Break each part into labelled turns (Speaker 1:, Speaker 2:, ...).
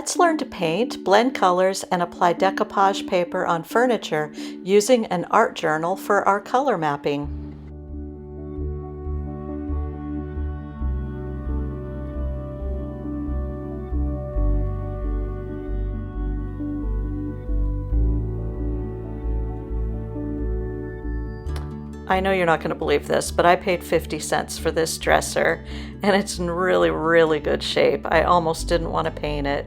Speaker 1: Let's learn to paint, blend colors, and apply decoupage paper on furniture using an art journal for our color mapping. I know you're not going to believe this, but I paid 50 cents for this dresser, and it's in really, really good shape. I almost didn't want to paint it.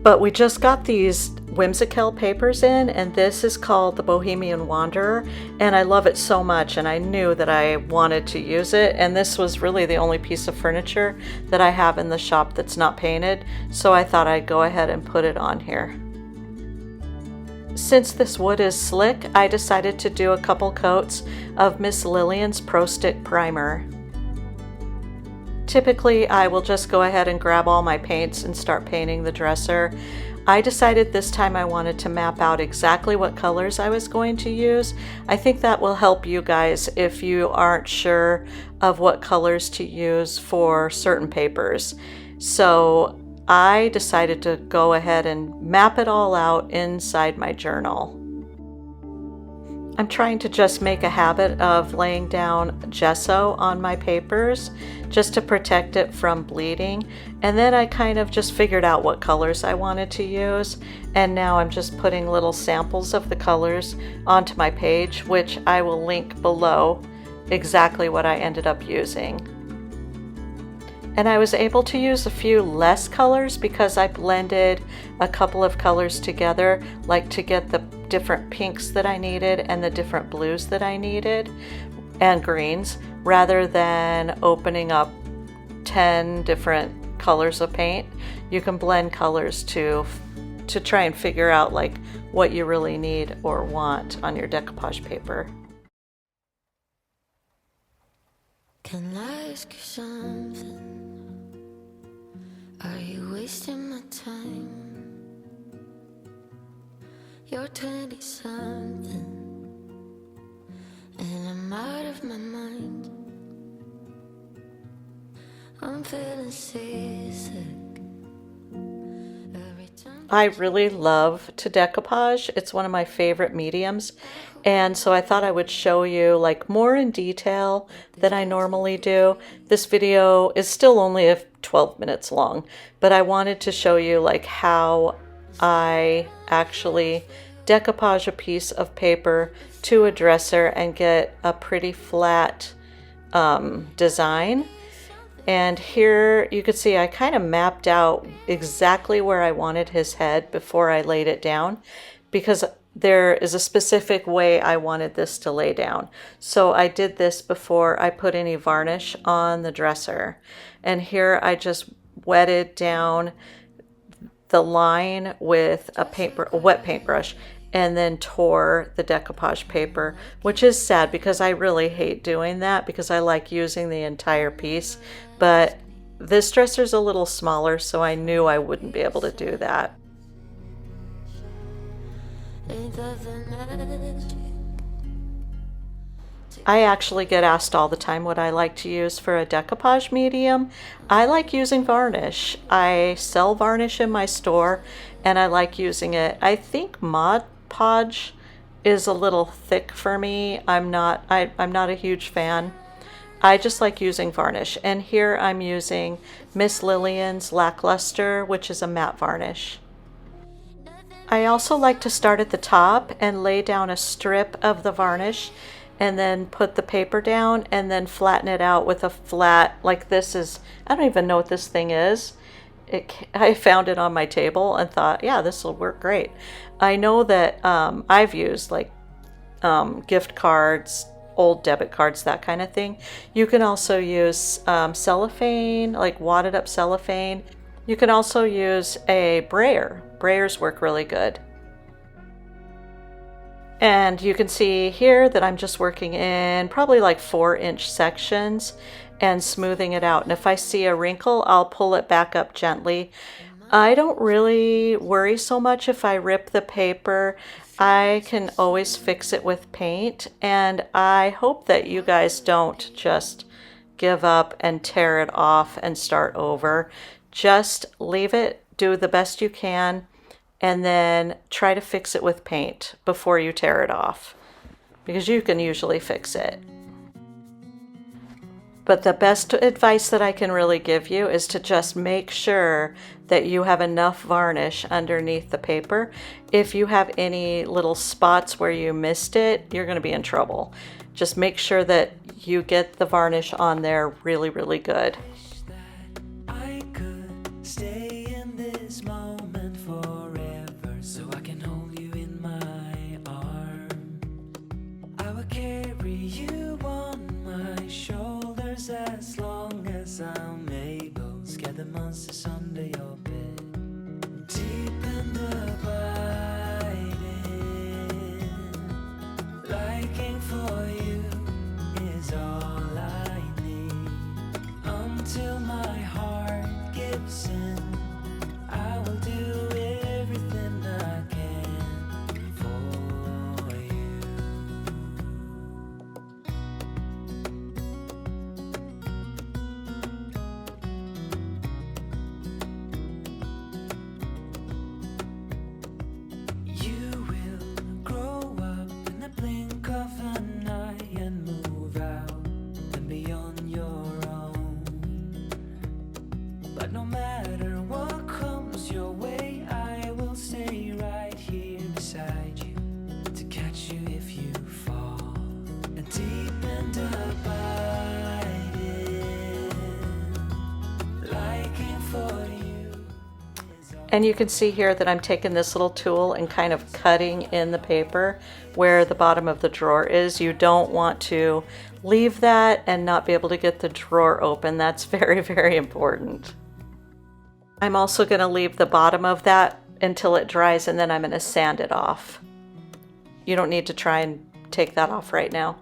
Speaker 1: But we just got these whimsical papers in, and this is called the Bohemian Wanderer, and I love it so much, and I knew that I wanted to use it, and this was really the only piece of furniture that I have in the shop that's not painted, so I thought I'd go ahead and put it on here. Since this wood is slick, I decided to do a couple coats of Miss Lillian's Pro Stick Primer. Typically, I will just go ahead and grab all my paints and start painting the dresser. I decided this time I wanted to map out exactly what colors I was going to use. I think that will help you guys if you aren't sure of what colors to use for certain papers. So I decided to go ahead and map it all out inside my journal. I'm trying to just make a habit of laying down gesso on my papers just to protect it from bleeding. And then I kind of just figured out what colors I wanted to use. And now I'm just putting little samples of the colors onto my page, which I will link below exactly what I ended up using. And I was able to use a few less colors because I blended a couple of colors together, like to get the different pinks that I needed and the different blues that I needed and greens, rather than opening up 10 different colors of paint. You can blend colors to try and figure out like what you really need or want on your decoupage paper.
Speaker 2: Can I ask you something? Are you wasting my time? You're 20-something, and I'm out of my mind. I'm feeling seasick.
Speaker 1: I really love to decoupage. It's one of my favorite mediums, and so I thought I would show you like more in detail than I normally do. This video is still only 12 minutes long, but I wanted to show you like how I actually decoupage a piece of paper to a dresser and get a pretty flat design. And here you can see I kind of mapped out exactly where I wanted his head before I laid it down, because there is a specific way I wanted this to lay down. So I did this before I put any varnish on the dresser. And here I just wetted down the line with a wet paintbrush, and then tore the decoupage paper, which is sad because I really hate doing that because I like using the entire piece. But this dresser's a little smaller, so I knew I wouldn't be able to do that. I actually get asked all the time what I like to use for a decoupage medium. I like using varnish. I sell varnish in my store and I like using it. I think Mod Podge is a little thick for me. I'm not a huge fan. I just like using varnish. And here I'm using Miss Lillian's Lackluster, which is a matte varnish. I also like to start at the top and lay down a strip of the varnish and then put the paper down and then flatten it out with a flat, like this is, I don't even know what this thing is. I found it on my table and thought, yeah, this will work great. I know that I've used like gift cards, old debit cards, that kind of thing. You can also use cellophane, like wadded up cellophane. You can also use a brayer. Brayers work really good. And you can see here that I'm just working in probably like 4-inch sections and smoothing it out. And if I see a wrinkle, I'll pull it back up gently. I don't really worry so much if I rip the paper. I can always fix it with paint, and I hope that you guys don't just give up and tear it off and start over. Just leave it, do the best you can, and then try to fix it with paint before you tear it off, because you can usually fix it. But the best advice that I can really give you is to just make sure that you have enough varnish underneath the paper. If you have any little spots where you missed it, you're going to be in trouble. Just make sure that you get the varnish on there really, really good.
Speaker 3: I could stay in this moment forever, so I can hold you in my arms. I will carry you on my shoulders as long as I'm able. Scare the monsters under your bed. Deep and abiding, liking for you is all I need. Until my heart gives in, I will do everything I can for you. You will grow up in the blink of an eye and move out and be on your own. But no matter what comes your way, I will stay right here beside you to catch you if you fall. And deep and abiding, liking for you is all.
Speaker 1: And you can see here that I'm taking this little tool and kind of cutting in the paper where the bottom of the drawer is. You don't want to leave that and not be able to get the drawer open. That's very, very important. I'm also going to leave the bottom of that until it dries, and then I'm going to sand it off. You don't need to try and take that off right now.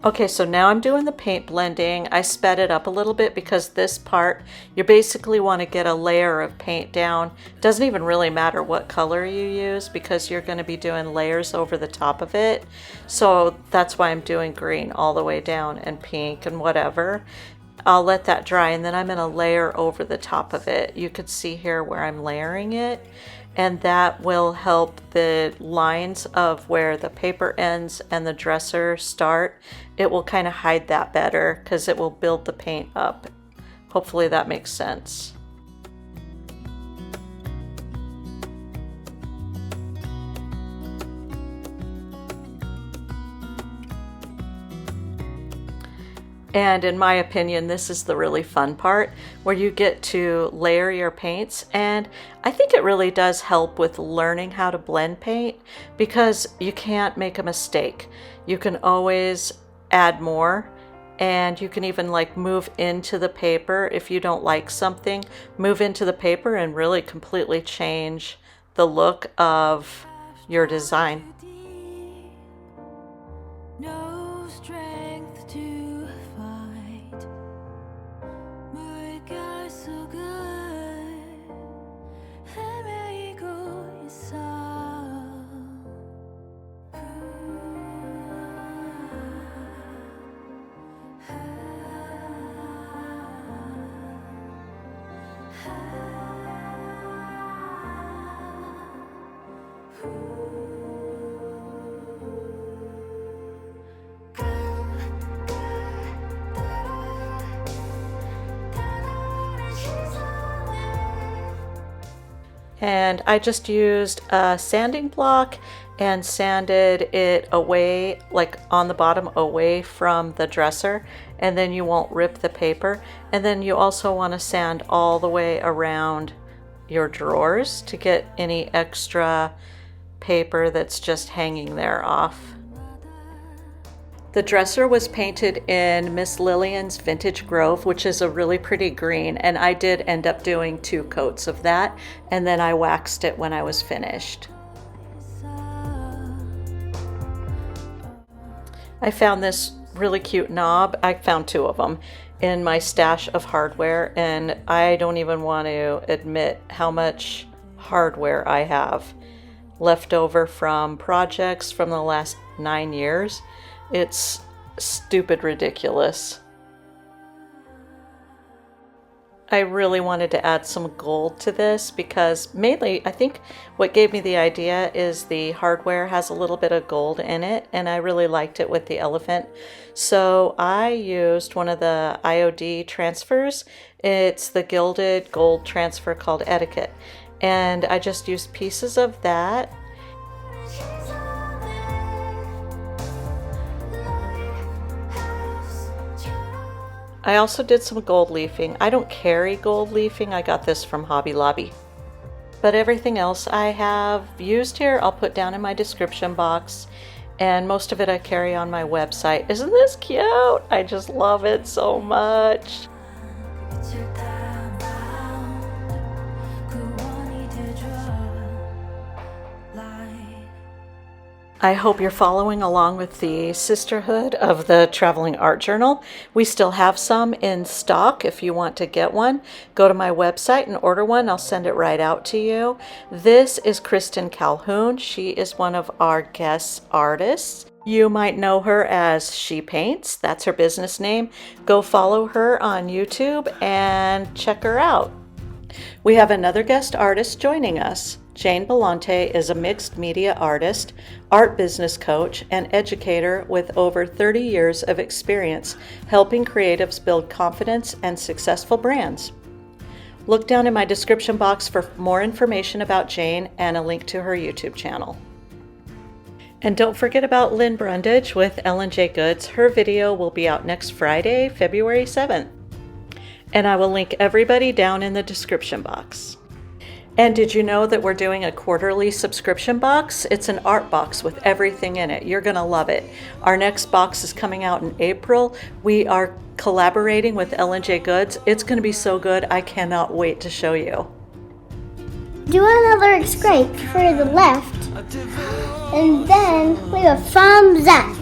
Speaker 1: Okay, so now I'm doing the paint blending. I sped it up a little bit because this part, you basically want to get a layer of paint down. Doesn't even really matter what color you use because you're going to be doing layers over the top of it. So that's why I'm doing green all the way down and pink and whatever. I'll let that dry, and then I'm going to layer over the top of it. You could see here where I'm layering it, and that will help the lines of where the paper ends and the dresser start. It will kind of hide that better because it will build the paint up. Hopefully that makes sense. And in my opinion, this is the really fun part where you get to layer your paints. And I think it really does help with learning how to blend paint because you can't make a mistake. You can always add more, and you can even like move into the paper. If you don't like something, move into the paper and really completely change the look of your design.
Speaker 2: No strength to fight. My guy's so good. Amigo, you saw.
Speaker 1: And I just used a sanding block and sanded it away, like on the bottom, away from the dresser, and then you won't rip the paper. And then you also want to sand all the way around your drawers to get any extra paper that's just hanging there off. The dresser was painted in Miss Lillian's Vintage Grove, which is a really pretty green, and I did end up doing 2 coats of that, and then I waxed it when I was finished. I found this really cute knob. I found 2 of them in my stash of hardware, and I don't even want to admit how much hardware I have left over from projects from the last 9 years. It's stupid ridiculous. I really wanted to add some gold to this because mainly I think what gave me the idea is the hardware has a little bit of gold in it, and I really liked it with the elephant. So I used one of the IOD transfers. It's the gilded gold transfer called Etiquette, and I just used pieces of that. I also did some gold leafing. I don't carry gold leafing. I got this from Hobby Lobby. But everything else I have used here, I'll put down in my description box. And most of it I carry on my website. Isn't this cute? I just love it so much. I hope you're following along with the Sisterhood of the Traveling Art Journal. We still have some in stock. If you want to get one, go to my website and order one. I'll send it right out to you. This is Kristin Calhoun. She is one of our guest artists. You might know her as She Paints. That's her business name. Go follow her on YouTube and check her out. We have another guest artist joining us. Jane Belante is a mixed media artist, art business coach, and educator with over 30 years of experience helping creatives build confidence and successful brands. Look down in my description box for more information about Jane and a link to her YouTube channel. And don't forget about Lynne Brundage with L&J Goods. Her video will be out next Friday, February 7th. And I will link everybody down in the description box. And did you know that we're doing a quarterly subscription box? It's an art box with everything in it. You're going to love it. Our next box is coming out in April. We are collaborating with L&J Goods. It's going to be so good. I cannot wait to show you.
Speaker 4: Do another scrape for the left, and then leave a thumbs up.